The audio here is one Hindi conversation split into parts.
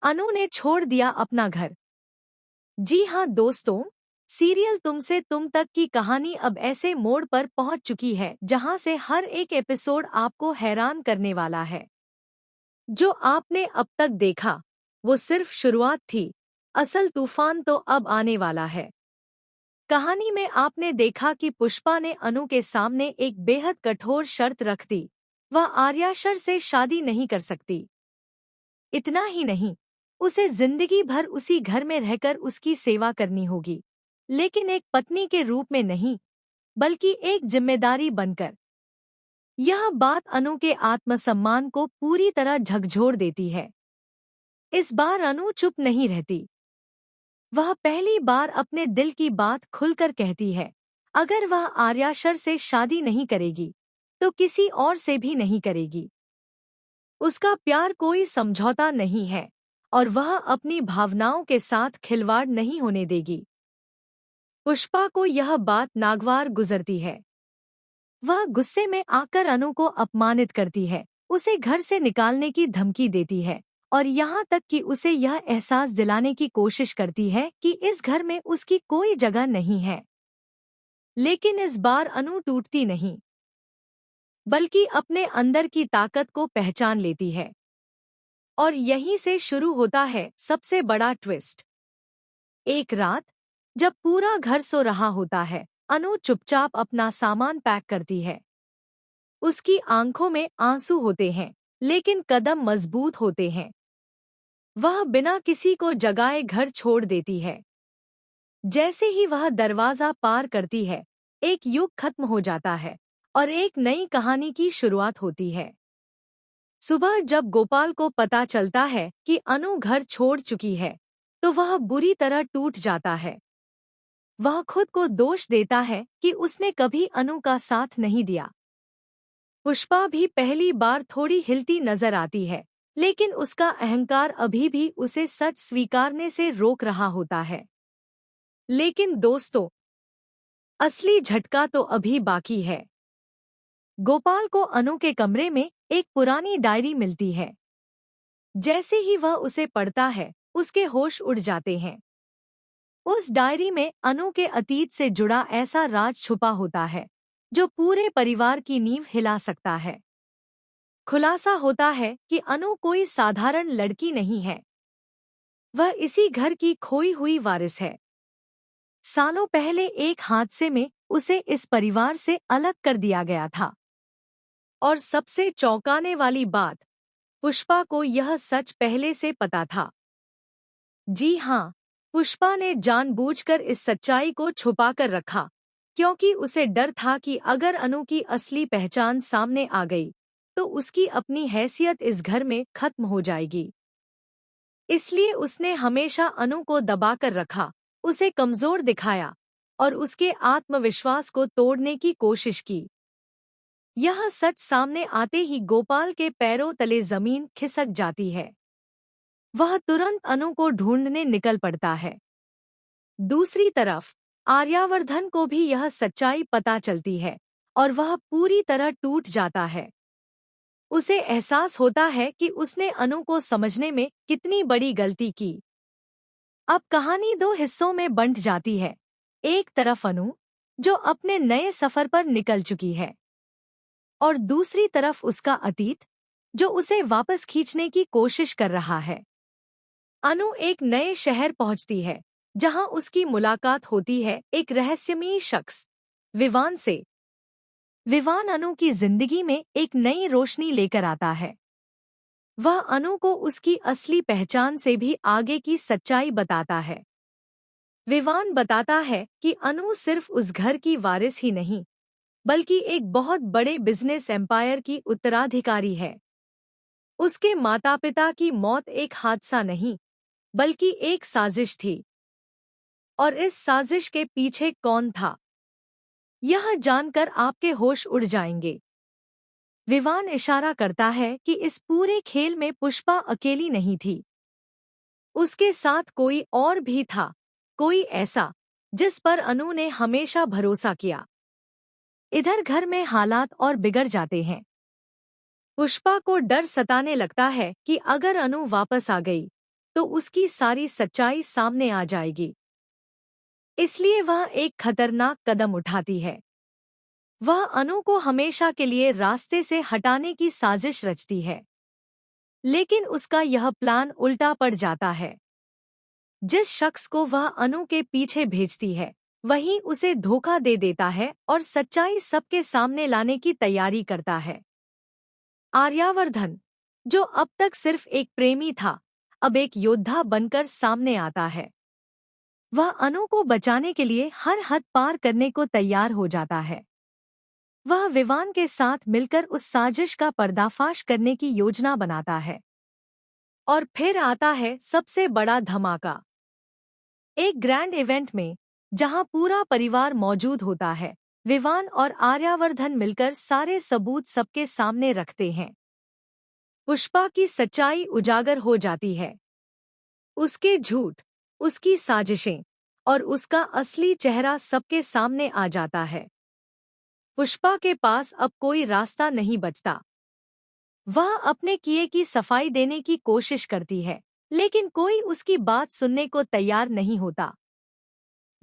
अनु ने छोड़ दिया अपना घर। जी हाँ दोस्तों, सीरियल तुमसे तुम तक की कहानी अब ऐसे मोड़ पर पहुंच चुकी है जहां से हर एक एपिसोड आपको हैरान करने वाला है। जो आपने अब तक देखा वो सिर्फ शुरुआत थी, असल तूफान तो अब आने वाला है। कहानी में आपने देखा कि पुष्पा ने अनु के सामने एक बेहद कठोर शर्त रख दी। वह आर्याशर से शादी नहीं कर सकती। इतना ही नहीं, उसे जिंदगी भर उसी घर में रहकर उसकी सेवा करनी होगी, लेकिन एक पत्नी के रूप में नहीं, बल्कि एक जिम्मेदारी बनकर। यह बात अनु के आत्मसम्मान को पूरी तरह झकझोर देती है। इस बार अनु चुप नहीं रहती। वह पहली बार अपने दिल की बात खुलकर कहती है। अगर वह आर्याशर से शादी नहीं करेगी तो किसी और से भी नहीं करेगी। उसका प्यार कोई समझौता नहीं है और वह अपनी भावनाओं के साथ खिलवाड़ नहीं होने देगी। पुष्पा को यह बात नागवार गुजरती है। वह गुस्से में आकर अनु को अपमानित करती है, उसे घर से निकालने की धमकी देती है और यहाँ तक कि उसे यह एहसास दिलाने की कोशिश करती है कि इस घर में उसकी कोई जगह नहीं है। लेकिन इस बार अनु टूटती नहीं, बल्कि अपने अंदर की ताकत को पहचान लेती है। और यहीं से शुरू होता है सबसे बड़ा ट्विस्ट। एक रात जब पूरा घर सो रहा होता है, अनु चुपचाप अपना सामान पैक करती है। उसकी आंखों में आंसू होते हैं, लेकिन कदम मजबूत होते हैं। वह बिना किसी को जगाए घर छोड़ देती है। जैसे ही वह दरवाजा पार करती है, एक युग खत्म हो जाता है और एक नई कहानी की शुरुआत होती है। सुबह जब गोपाल को पता चलता है कि अनु घर छोड़ चुकी है, तो वह बुरी तरह टूट जाता है। वह खुद को दोष देता है कि उसने कभी अनु का साथ नहीं दिया। पुष्पा भी पहली बार थोड़ी हिलती नजर आती है, लेकिन उसका अहंकार अभी भी उसे सच स्वीकारने से रोक रहा होता है। लेकिन दोस्तों, असली झटका तो अभी बाकी है। गोपाल को अनु के कमरे में एक पुरानी डायरी मिलती है। जैसे ही वह उसे पढ़ता है, उसके होश उड़ जाते हैं। उस डायरी में अनु के अतीत से जुड़ा ऐसा राज छुपा होता है जो पूरे परिवार की नींव हिला सकता है। खुलासा होता है कि अनु कोई साधारण लड़की नहीं है। वह इसी घर की खोई हुई वारिस है। सालों पहले एक हादसे में उसे इस परिवार से अलग कर दिया गया था। और सबसे चौंकाने वाली बात, पुष्पा को यह सच पहले से पता था। जी हाँ, पुष्पा ने जानबूझकर इस सच्चाई को छुपाकर रखा, क्योंकि उसे डर था कि अगर अनु की असली पहचान सामने आ गई तो उसकी अपनी हैसियत इस घर में खत्म हो जाएगी। इसलिए उसने हमेशा अनु को दबाकर रखा, उसे कमजोर दिखाया और उसके आत्मविश्वास को तोड़ने की कोशिश की। यह सच सामने आते ही गोपाल के पैरों तले जमीन खिसक जाती है। वह तुरंत अनु को ढूंढने निकल पड़ता है। दूसरी तरफ आर्यावर्धन को भी यह सच्चाई पता चलती है और वह पूरी तरह टूट जाता है। उसे एहसास होता है कि उसने अनु को समझने में कितनी बड़ी गलती की। अब कहानी दो हिस्सों में बंट जाती है। एक तरफ अनु, जो अपने नए सफर पर निकल चुकी है, और दूसरी तरफ उसका अतीत, जो उसे वापस खींचने की कोशिश कर रहा है। अनु एक नए शहर पहुंचती है, जहां उसकी मुलाकात होती है एक रहस्यमयी शख्स, विवान से। विवान अनु की जिंदगी में एक नई रोशनी लेकर आता है। वह अनु को उसकी असली पहचान से भी आगे की सच्चाई बताता है। विवान बताता है कि अनु सिर्फ उस घर की वारिस ही नहीं, बल्कि एक बहुत बड़े बिजनेस एम्पायर की उत्तराधिकारी है। उसके माता-पिता की मौत एक हादसा नहीं, बल्कि एक साजिश थी। और इस साजिश के पीछे कौन था, यह जानकर आपके होश उड़ जाएंगे। विवान इशारा करता है कि इस पूरे खेल में पुष्पा अकेली नहीं थी। उसके साथ कोई और भी था, कोई ऐसा जिस पर अनु ने हमेशा भरोसा किया। इधर घर में हालात और बिगड़ जाते हैं। पुष्पा को डर सताने लगता है कि अगर अनु वापस आ गई तो उसकी सारी सच्चाई सामने आ जाएगी। इसलिए वह एक खतरनाक कदम उठाती है। वह अनु को हमेशा के लिए रास्ते से हटाने की साजिश रचती है। लेकिन उसका यह प्लान उल्टा पड़ जाता है। जिस शख्स को वह अनु के पीछे भेजती है, वही उसे धोखा दे देता है और सच्चाई सबके सामने लाने की तैयारी करता है। आर्यावर्धन, जो अब तक सिर्फ एक प्रेमी था, अब एक योद्धा बनकर सामने आता है। वह अनु को बचाने के लिए हर हद पार करने को तैयार हो जाता है। वह विवान के साथ मिलकर उस साजिश का पर्दाफाश करने की योजना बनाता है। और फिर आता है सबसे बड़ा धमाका। एक ग्रैंड इवेंट में, जहां पूरा परिवार मौजूद होता है, विवान और आर्यावर्धन मिलकर सारे सबूत सबके सामने रखते हैं। पुष्पा की सच्चाई उजागर हो जाती है। उसके झूठ, उसकी साजिशें और उसका असली चेहरा सबके सामने आ जाता है। पुष्पा के पास अब कोई रास्ता नहीं बचता। वह अपने किए की सफाई देने की कोशिश करती है, लेकिन कोई उसकी बात सुनने को तैयार नहीं होता।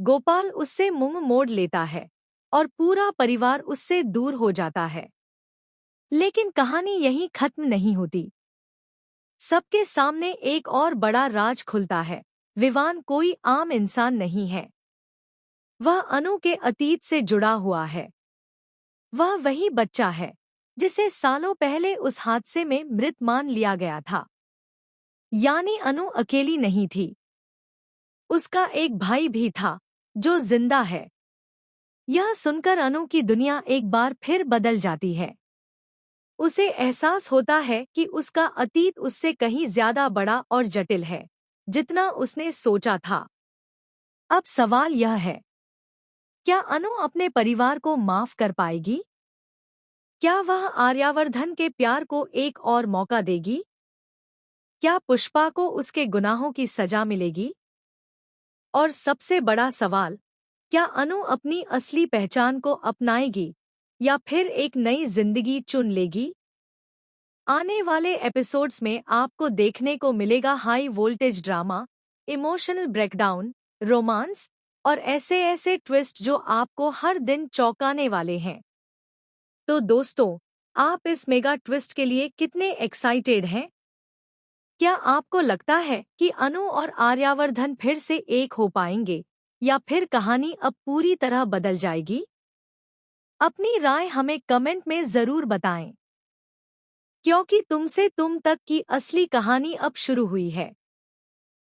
गोपाल उससे मुंह मोड़ लेता है और पूरा परिवार उससे दूर हो जाता है। लेकिन कहानी यहीं खत्म नहीं होती। सबके सामने एक और बड़ा राज खुलता है। विवान कोई आम इंसान नहीं है। वह अनु के अतीत से जुड़ा हुआ है। वह वही बच्चा है जिसे सालों पहले उस हादसे में मृत मान लिया गया था। यानी अनु अकेली नहीं थी। उसका एक भाई भी था जो जिंदा है। यह सुनकर अनु की दुनिया एक बार फिर बदल जाती है। उसे एहसास होता है कि उसका अतीत उससे कहीं ज्यादा बड़ा और जटिल है, जितना उसने सोचा था। अब सवाल यह है, क्या अनु अपने परिवार को माफ कर पाएगी? क्या वह आर्यावर्धन के प्यार को एक और मौका देगी? क्या पुष्पा को उसके गुनाहों की सजा मिलेगी? और सबसे बड़ा सवाल, क्या अनु अपनी असली पहचान को अपनाएगी या फिर एक नई जिंदगी चुन लेगी? आने वाले एपिसोड्स में आपको देखने को मिलेगा high voltage drama, emotional breakdown, romance और ऐसे ऐसे ट्विस्ट जो आपको हर दिन चौंकाने वाले हैं। तो दोस्तों, आप इस मेगा ट्विस्ट के लिए कितने एक्साइटेड हैं? क्या आपको लगता है कि अनु और आर्यावर्धन फिर से एक हो पाएंगे या फिर कहानी अब पूरी तरह बदल जाएगी? अपनी राय हमें कमेंट में जरूर बताएं, क्योंकि तुमसे तुम तक की असली कहानी अब शुरू हुई है।